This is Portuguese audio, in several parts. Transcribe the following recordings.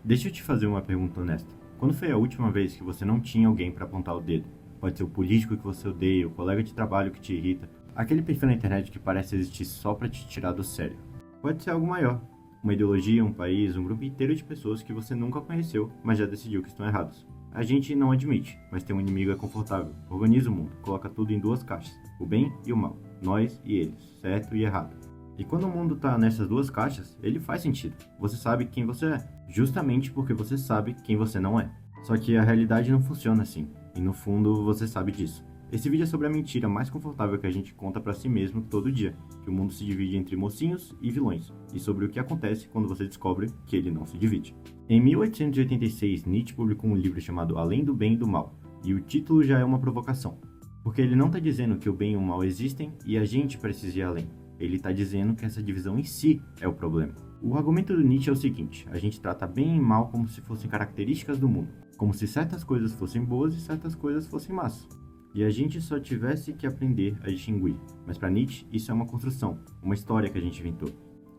Deixa eu te fazer uma pergunta honesta. Quando foi a última vez que você não tinha alguém para apontar o dedo? Pode ser o político que você odeia, o colega de trabalho que te irrita, aquele perfil na internet que parece existir só para te tirar do sério. Pode ser algo maior, uma ideologia, um país, um grupo inteiro de pessoas que você nunca conheceu, mas já decidiu que estão errados. A gente não admite, mas ter um inimigo é confortável. Organiza o mundo, coloca tudo em duas caixas, o bem e o mal, nós e eles, certo e errado. E quando o mundo tá nessas duas caixas, ele faz sentido. Você sabe quem você é, justamente porque você sabe quem você não é. Só que a realidade não funciona assim, e no fundo você sabe disso. Esse vídeo é sobre a mentira mais confortável que a gente conta pra si mesmo todo dia, que o mundo se divide entre mocinhos e vilões, e sobre o que acontece quando você descobre que ele não se divide. Em 1886, Nietzsche publicou um livro chamado Além do Bem e do Mal, e o título já é uma provocação, porque ele não está dizendo que o bem e o mal existem e a gente precisa ir além. Ele está dizendo que essa divisão em si é o problema. O argumento do Nietzsche é o seguinte: a gente trata bem e mal como se fossem características do mundo, como se certas coisas fossem boas e certas coisas fossem más. E a gente só tivesse que aprender a distinguir. Mas para Nietzsche, isso é uma construção, uma história que a gente inventou.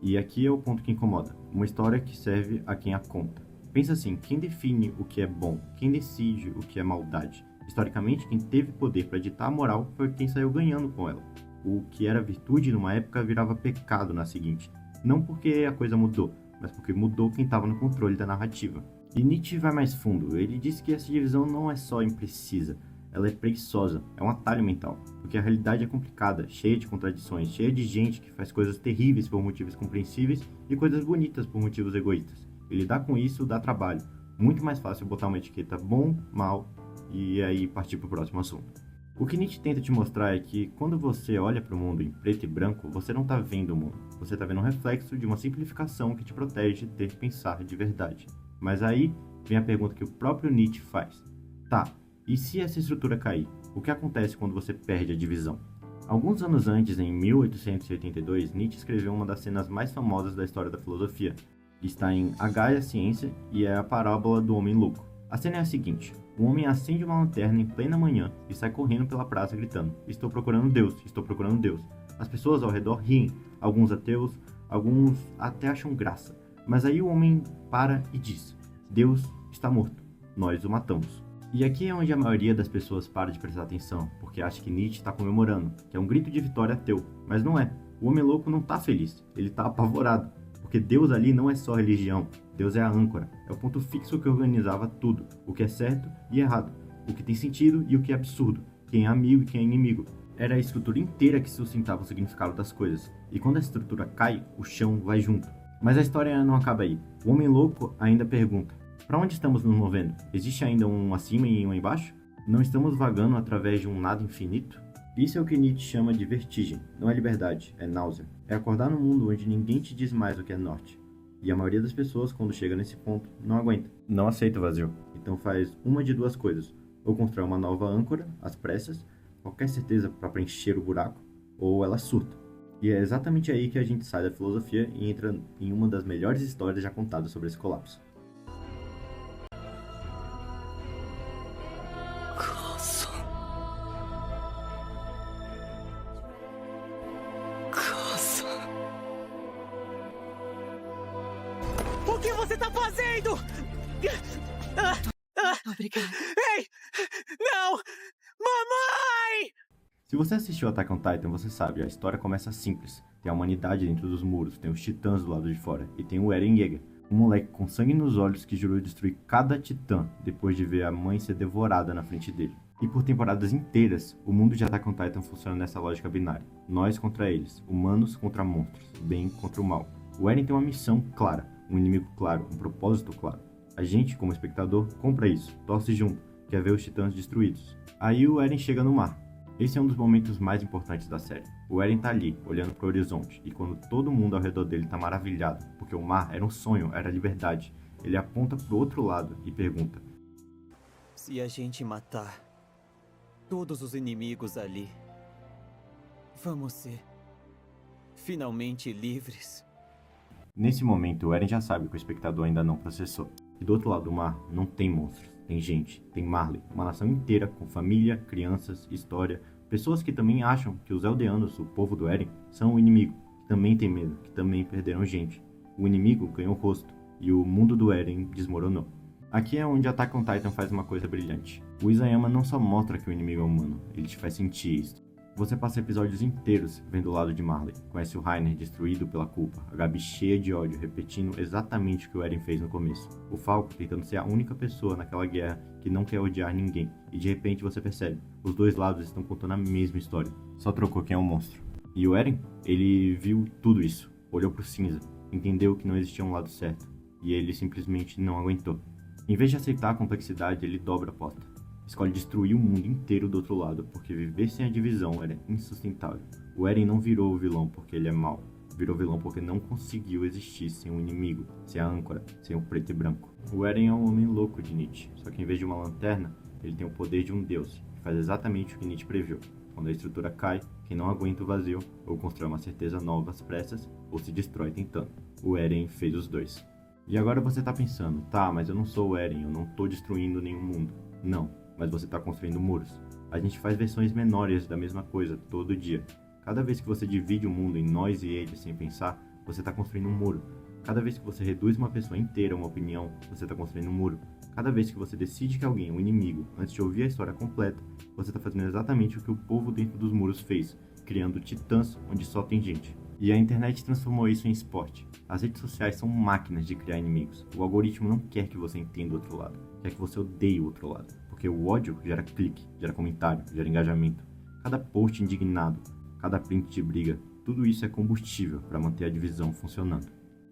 E aqui é o ponto que incomoda, uma história que serve a quem a conta. Pensa assim, quem define o que é bom? Quem decide o que é maldade? Historicamente, quem teve poder para ditar a moral foi quem saiu ganhando com ela. O que era virtude numa época virava pecado na seguinte. Não porque a coisa mudou, mas porque mudou quem estava no controle da narrativa. E Nietzsche vai mais fundo, ele diz que essa divisão não é só imprecisa, ela é preguiçosa, é um atalho mental, porque a realidade é complicada, cheia de contradições, cheia de gente que faz coisas terríveis por motivos compreensíveis e coisas bonitas por motivos egoístas. E lidar com isso dá trabalho, muito mais fácil botar uma etiqueta bom, mal e aí partir para o próximo assunto. O que Nietzsche tenta te mostrar é que quando você olha para o mundo em preto e branco, você não está vendo o mundo, você está vendo um reflexo de uma simplificação que te protege de ter que pensar de verdade. Mas aí vem a pergunta que o próprio Nietzsche faz. Tá, e se essa estrutura cair? O que acontece quando você perde a divisão? Alguns anos antes, em 1882, Nietzsche escreveu uma das cenas mais famosas da história da filosofia. Está em A Gaia Ciência e é a parábola do homem louco. A cena é a seguinte: um homem acende uma lanterna em plena manhã e sai correndo pela praça gritando: "Estou procurando Deus, estou procurando Deus." As pessoas ao redor riem, alguns ateus, alguns até acham graça. Mas aí o homem para e diz: "Deus está morto, nós o matamos." E aqui é onde a maioria das pessoas para de prestar atenção, porque acha que Nietzsche está comemorando, que é um grito de vitória ateu. Mas não é. O homem louco não está feliz, ele está apavorado. Porque Deus ali não é só religião, Deus é a âncora, é o ponto fixo que organizava tudo, o que é certo e errado, o que tem sentido e o que é absurdo, quem é amigo e quem é inimigo. Era a estrutura inteira que sustentava o significado das coisas, e quando a estrutura cai, o chão vai junto. Mas a história não acaba aí. O homem louco ainda pergunta: para onde estamos nos movendo? Existe ainda um acima e um embaixo? Não estamos vagando através de um nada infinito? Isso é o que Nietzsche chama de vertigem. Não é liberdade, é náusea. É acordar num mundo onde ninguém te diz mais o que é norte. E a maioria das pessoas, quando chega nesse ponto, não aguenta. Não aceita o vazio. Então faz uma de duas coisas. Ou constrói uma nova âncora, às pressas, qualquer certeza para preencher o buraco, ou ela surta. E é exatamente aí que a gente sai da filosofia e entra em uma das melhores histórias já contadas sobre esse colapso. O que você tá fazendo? Obrigada. Ei! Não! Mamãe! Se você assistiu Attack on Titan, você sabe, a história começa simples. Tem a humanidade dentro dos muros, tem os titãs do lado de fora, e tem o Eren Yeager, um moleque com sangue nos olhos que jurou destruir cada titã depois de ver a mãe ser devorada na frente dele. E por temporadas inteiras, o mundo de Attack on Titan funciona nessa lógica binária. Nós contra eles, humanos contra monstros, bem contra o mal. O Eren tem uma missão clara, um inimigo claro, um propósito claro. A gente, como espectador, compra isso, torce junto, quer ver os titãs destruídos. Aí o Eren chega no mar. Esse é um dos momentos mais importantes da série. O Eren tá ali, olhando pro horizonte, e quando todo mundo ao redor dele tá maravilhado, porque o mar era um sonho, era liberdade, ele aponta pro outro lado e pergunta: Se a gente matar todos os inimigos ali, vamos ser finalmente livres? Nesse momento, o Eren já sabe que o espectador ainda não processou. E do outro lado do mar, não tem monstros, tem gente, tem Marley, uma nação inteira com família, crianças, história, pessoas que também acham que os Eldeanos, o povo do Eren, são o inimigo, que também tem medo, que também perderam gente. O inimigo ganhou rosto, e o mundo do Eren desmoronou. Aqui é onde Attack on Titan faz uma coisa brilhante. O Isayama não só mostra que o inimigo é humano, ele te faz sentir isso. Você passa episódios inteiros vendo o lado de Marley, conhece o Reiner destruído pela culpa, a Gabi cheia de ódio, repetindo exatamente o que o Eren fez no começo. O Falco tentando ser a única pessoa naquela guerra que não quer odiar ninguém, e de repente você percebe, os dois lados estão contando a mesma história, só trocou quem é o monstro. E o Eren, ele viu tudo isso, olhou pro cinza, entendeu que não existia um lado certo, e ele simplesmente não aguentou. Em vez de aceitar a complexidade, ele dobra a aposta. Escolhe destruir o mundo inteiro do outro lado, porque viver sem a divisão era insustentável. O Eren não virou o vilão porque ele é mau. Virou vilão porque não conseguiu existir sem um inimigo, sem a âncora, sem o preto e branco. O Eren é um homem louco de Nietzsche, só que em vez de uma lanterna, ele tem o poder de um deus, que faz exatamente o que Nietzsche previu. Quando a estrutura cai, quem não aguenta o vazio, ou constrói uma certeza nova às pressas, ou se destrói tentando. O Eren fez os dois. E agora você tá pensando, tá, mas eu não sou o Eren, eu não tô destruindo nenhum mundo. Não, mas você tá construindo muros. A gente faz versões menores da mesma coisa todo dia. Cada vez que você divide o mundo em nós e eles sem pensar, você tá construindo um muro. Cada vez que você reduz uma pessoa inteira a uma opinião, você tá construindo um muro. Cada vez que você decide que alguém é um inimigo antes de ouvir a história completa, você tá fazendo exatamente o que o povo dentro dos muros fez, criando titãs onde só tem gente. E a internet transformou isso em esporte. As redes sociais são máquinas de criar inimigos. O algoritmo não quer que você entenda o outro lado, quer que você odeie o outro lado. Porque o ódio gera clique, gera comentário, gera engajamento. Cada post indignado, cada print de briga, tudo isso é combustível para manter a divisão funcionando.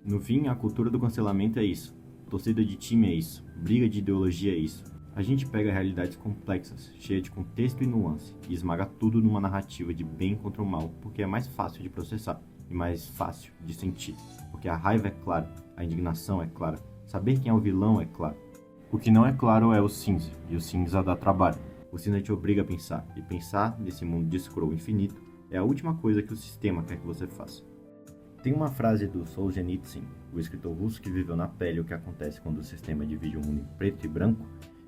No fim, a cultura do cancelamento é isso. Torcida de time é isso. Briga de ideologia é isso. A gente pega realidades complexas, cheias de contexto e nuance, e esmaga tudo numa narrativa de bem contra o mal, porque é mais fácil de processar e mais fácil de sentir. Porque a raiva é clara, a indignação é clara, saber quem é o vilão é claro. O que não é claro é o cinza, e o cinza dá trabalho. O cinza te obriga a pensar, e pensar nesse mundo de scroll infinito é a última coisa que o sistema quer que você faça. Tem uma frase do Solzhenitsyn, o escritor russo que viveu na pele o que acontece quando o sistema divide o mundo em preto e branco,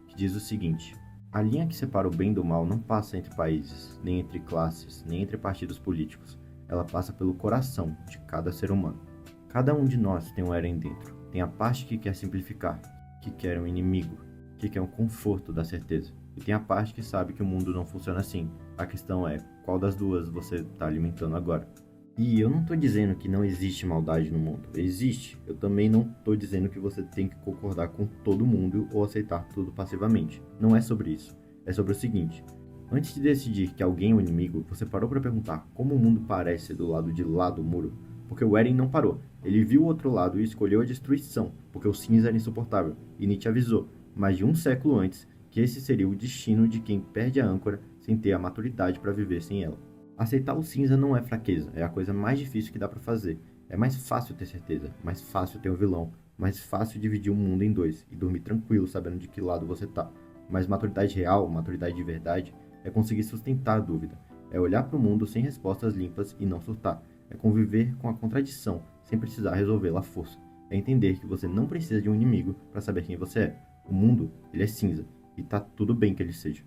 que diz o seguinte: a linha que separa o bem do mal não passa entre países, nem entre classes, nem entre partidos políticos. Ela passa pelo coração de cada ser humano. Cada um de nós tem um Eren dentro. Tem a parte que quer simplificar, que quer um inimigo, que quer um conforto da certeza. E tem a parte que sabe que o mundo não funciona assim. A questão é, qual das duas você está alimentando agora? E eu não estou dizendo que não existe maldade no mundo. Existe. Eu também não estou dizendo que você tem que concordar com todo mundo ou aceitar tudo passivamente. Não é sobre isso. É sobre o seguinte: antes de decidir que alguém é um inimigo, você parou para perguntar como o mundo parece do lado de lá do muro? Porque o Eren não parou. Ele viu o outro lado e escolheu a destruição, porque o cinza era insuportável. E Nietzsche avisou, mais de um século antes, que esse seria o destino de quem perde a âncora sem ter a maturidade para viver sem ela. Aceitar o cinza não é fraqueza, é a coisa mais difícil que dá para fazer. É mais fácil ter certeza, mais fácil ter um vilão, mais fácil dividir o mundo em dois e dormir tranquilo sabendo de que lado você tá. Mas maturidade real, maturidade de verdade, é conseguir sustentar a dúvida. É olhar para o mundo sem respostas limpas e não surtar. É conviver com a contradição sem precisar resolvê-la à força. É entender que você não precisa de um inimigo para saber quem você é. O mundo, ele é cinza, e tá tudo bem que ele seja.